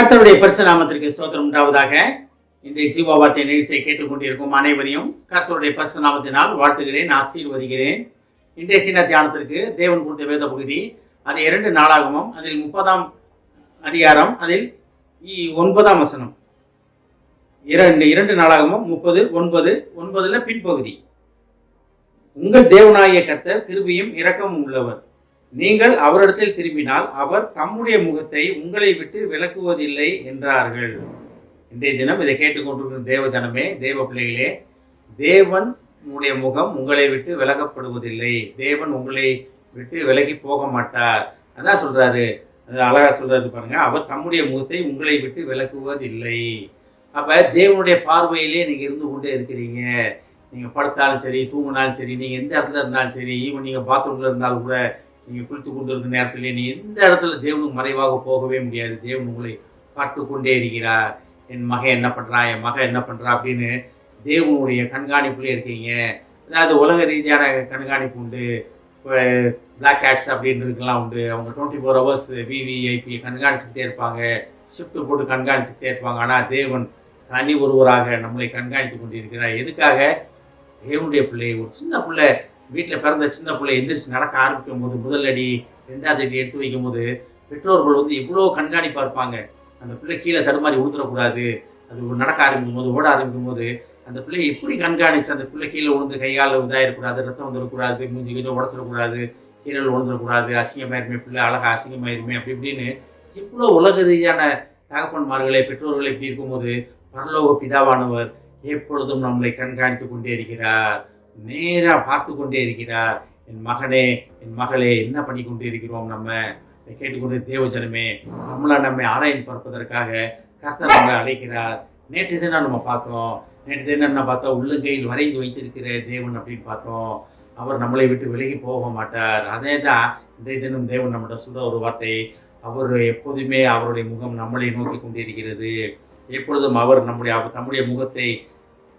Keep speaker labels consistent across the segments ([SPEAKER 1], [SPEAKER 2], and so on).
[SPEAKER 1] கர்த்தருடைய பரிசு நாமத்திற்கு ஸ்தோத்திரம் உண்டாவதாக. இன்றைய ஜீவ வார்த்தை நிகழ்ச்சியை கேட்டுக்கொண்டிருக்கும் அனைவரையும் கர்த்தருடைய பரிசு நாமத்தினால் வாழ்த்துகிறேன், ஆசீர்வதிக்கிறேன். இன்றைய சின்ன தியானத்திற்கு தேவன் கொடுத்த வேத பகுதி அது 2 நாளாகமம், அதில் 30ஆம் அதிகாரம், அதில் 9ஆம் வசனம். 2 நாளாகமம் 30:9 பின்பகுதி. உங்கள் தேவனாகிய கர்த்தர் கிருபையும் இரக்கமும் உள்ளவர். நீங்கள் அவரிடத்தில் திரும்பினால் அவர் தம்முடைய முகத்தை உங்களை விட்டு விலக்குவதில்லை என்றார்கள். இன்றைய தினம் இதை கேட்டுக்கொண்டிருக்கிற தேவ ஜனமே, தேவ பிள்ளைகளே, தேவனுடைய முகம் உங்களை விட்டு விலகப்படுவதில்லை. தேவன் உங்களை விட்டு விலகி போக மாட்டார். அதான் சொல்றாரு, அழகா சொல்றாரு பாருங்க. அவர் தம்முடைய முகத்தை உங்களை விட்டு விலக்குவதில்லை. அப்ப தேவனுடைய பார்வையிலே நீங்க இருந்து கொண்டே இருக்கிறீங்க. நீங்க படுத்தாலும் சரி, தூங்கினாலும் சரி, நீங்க எந்த இடத்துல இருந்தாலும் சரி, ஈவன் நீங்க பாத்ரூம்ல இருந்தாலும் கூட, நீங்கள் குளித்து கொண்டு இருக்கிற நேரத்தில் நீ எந்த இடத்துல தேவனுக்கு மறைவாக போகவே முடியாது. தேவன் உங்களை பார்த்து கொண்டே இருக்கிறார். என் மகன் என்ன பண்ணுறான், என் மகன் என்ன பண்ணுறா அப்படின்னு தேவனுடைய கண்காணிப்புலேயே இருக்கீங்க. அதாவது உலக ரீதியான கண்காணிப்பு உண்டு. இப்போ பிளாக் கேட்ஸ் அப்படின்னு இருக்கலாம் உண்டு. அவங்க 24 hours விவிஐபி கண்காணிச்சுக்கிட்டே இருப்பாங்க, ஷிஃப்ட்டு போட்டு கண்காணிச்சுக்கிட்டே இருப்பாங்க. ஆனால் தேவன் தனி ஒருவராக நம்மளை கண்காணித்து கொண்டு இருக்கிறார். எதுக்காக? தேவனுடைய பிள்ளை, ஒரு சின்ன பிள்ளை, வீட்டில் பிறந்த சின்ன பிள்ளை எந்திரிச்சு நடக்க ஆரம்பிக்கும் போது, முதல் அடி 2வது அடி எடுத்து வைக்கும் போது பெற்றோர்கள் இவ்வளோ கண்காணிப்பாக இருப்பாங்க. அந்த பிள்ளை கீழே தடுமாறி விழுந்துடக்கூடாது. அது நடக்க ஆரம்பிக்கும் போது, ஓட ஆரம்பிக்கும் போது அந்த பிள்ளை எப்படி கண்காணிச்சு அந்த பிள்ளை கீழே விழுந்து கையால் இதாகிடக்கூடாது, ரத்தம் வந்துடக்கூடாது, மூஞ்சி கொஞ்சம் உடச்சிடக்கூடாது, கீழே விழுந்துடக்கூடாது, அசிங்கமாயிருமே, பிள்ளை அழகாக அசிங்கமாயிருமே, அப்படி இப்படின்னு இவ்வளோ உலக ரீதியான தகப்பன்மார்களே, பெற்றோர்கள் எப்படி இருக்கும்போது பரலோக பிதாவானவர் எப்பொழுதும் நம்மளை கண்காணித்து கொண்டே இருக்கிறார். நேராக பார்த்து கொண்டே இருக்கிறார். என் மகனே, என் மகளே, என்ன பண்ணி கொண்டே இருக்கிறோம்? நம்ம கேட்டுக்கொண்டு தேவஜனமே, நம்மை ஆராய்ந்து பார்ப்பதற்காக கர்த்தர் நம்மளை அழைக்கிறார். நேற்று தினம் நம்ம பார்த்தோம். உள்ளங்கையில் வரைந்து வைத்திருக்கிற தேவன் அப்படின்னு பார்த்தோம். அவர் நம்மளை விட்டு விலகி போக மாட்டார். அதே தான் இன்றைய தினம் தேவன் நம்மகிட்ட சொல்ற ஒரு வார்த்தை. அவர் எப்போதுமே அவருடைய முகம் நம்மளை நோக்கி கொண்டிருக்கிறது. எப்பொழுதும் அவர் தம்முடைய முகத்தை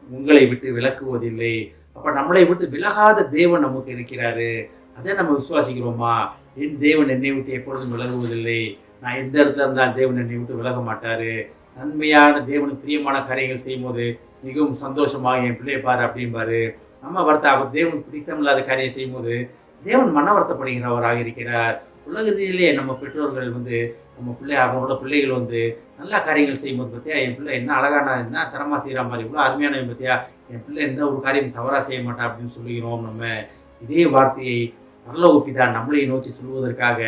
[SPEAKER 1] உங்களை விட்டு விலக்குவதில்லை. அப்போ நம்மளை விட்டு விலகாத தேவன் நமக்கு இருக்கிறாரு. அதை நம்ம விசுவாசிக்கிறோமா? என் தேவன் என்னை விட்டு எப்பொழுதும் விலகுவதில்லை. நான் எந்த இடத்துல இருந்தாலும் தேவன் என்னை விட்டு விலக மாட்டார். நன்மையான தேவனுக்கு பிரியமான காரியங்கள் செய்யும்போது மிகவும் சந்தோஷமாக என் பிள்ளையை பாரு அப்படின்பாரு. அவர் தேவனுக்கு பிடித்தமில்லாத காரியம் செய்யும்போது தேவன் மன வருத்தப்படுகிறவராக இருக்கிறார். உலகத்திலேயே நம்ம பெற்றோர்கள் நம்ம அவங்களோட பிள்ளைகள் நல்ல காரியங்கள் செய்யும்போது பார்த்தியா, என் பிள்ளை என்ன அழகான, என்ன தரமாக செய்கிற மாதிரி, இவ்வளோ அருமையான பார்த்தியா, என் பிள்ளை எந்த ஒரு காரியம் தவறாக செய்ய மாட்டான் அப்படின்னு சொல்லுகிறோம். நம்ம இதே வார்த்தையை பரலோக பிதா நம்மளை நோக்கி சொல்வதற்காக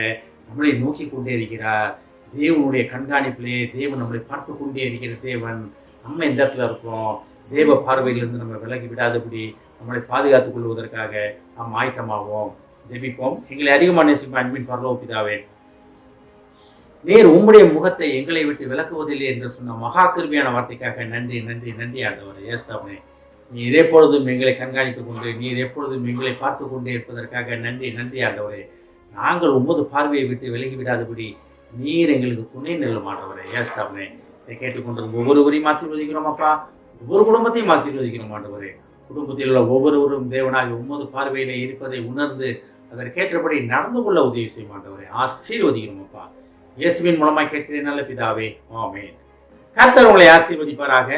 [SPEAKER 1] நம்மளை நோக்கி கொண்டே இருக்கிறார். தேவனுடைய கண்காணிப்பிலே தேவன் நம்மளை பார்த்து கொண்டே இருக்கிற தேவன். நம்ம எந்த இடத்துல இருக்கிறோம்? தேவ பார்வையிலிருந்து நம்ம விலகி விடாதபடி நம்மளை பாதுகாத்துக் கொள்வதற்காக நாம் ஆயத்தமாவோம். ஜெபிப்போம். எங்களை அதிகமாக நேசிக்கும் அன்பின் பரலோக பிதாவே, நீர் உம்முடைய முகத்தை எங்களை விட்டு விலக்குவதில்லை என்று சொன்ன மகா கிருபையான வார்த்தைக்காக நன்றி நன்றி நன்றி ஆண்டவரே. ஏஸ்தாவனே, நீர் எப்பொழுதும் எங்களை கண்காணித்துக் கொண்டு, நீர் எப்பொழுதும் எங்களை பார்த்து கொண்டே இருப்பதற்காக நன்றி நன்றி ஆண்டவரே. நாங்கள் உமது பார்வையை விட்டு விலகி விடாதபடி நீர் எங்களுக்கு துணை நெல்லும் ஆண்டவரே. ஏஸ்தாவனே, இதை கேட்டுக்கொண்டு ஒவ்வொருவரையும் ஆசீர்வதிக்கிறோம் அப்பா. ஒவ்வொரு குடும்பத்தையும் ஆசீர்வதிக்கிறோம் ஆண்டவரே. குடும்பத்தில் உள்ள ஒவ்வொருவரும் தேவனாக உமது பார்வையிலே இருப்பதை உணர்ந்து அதற்கேற்றபடி நடந்து கொள்ள உதவி செய்யும் ஆண்டவரே. ஆசீர்வதிக்கிறோம் அப்பா. இயேசுவின் மூலமாக கேட்கிறேன் நல்ல பிதாவே, ஆமென். கர்த்தர் உங்களை ஆசீர்வதிப்பாராக.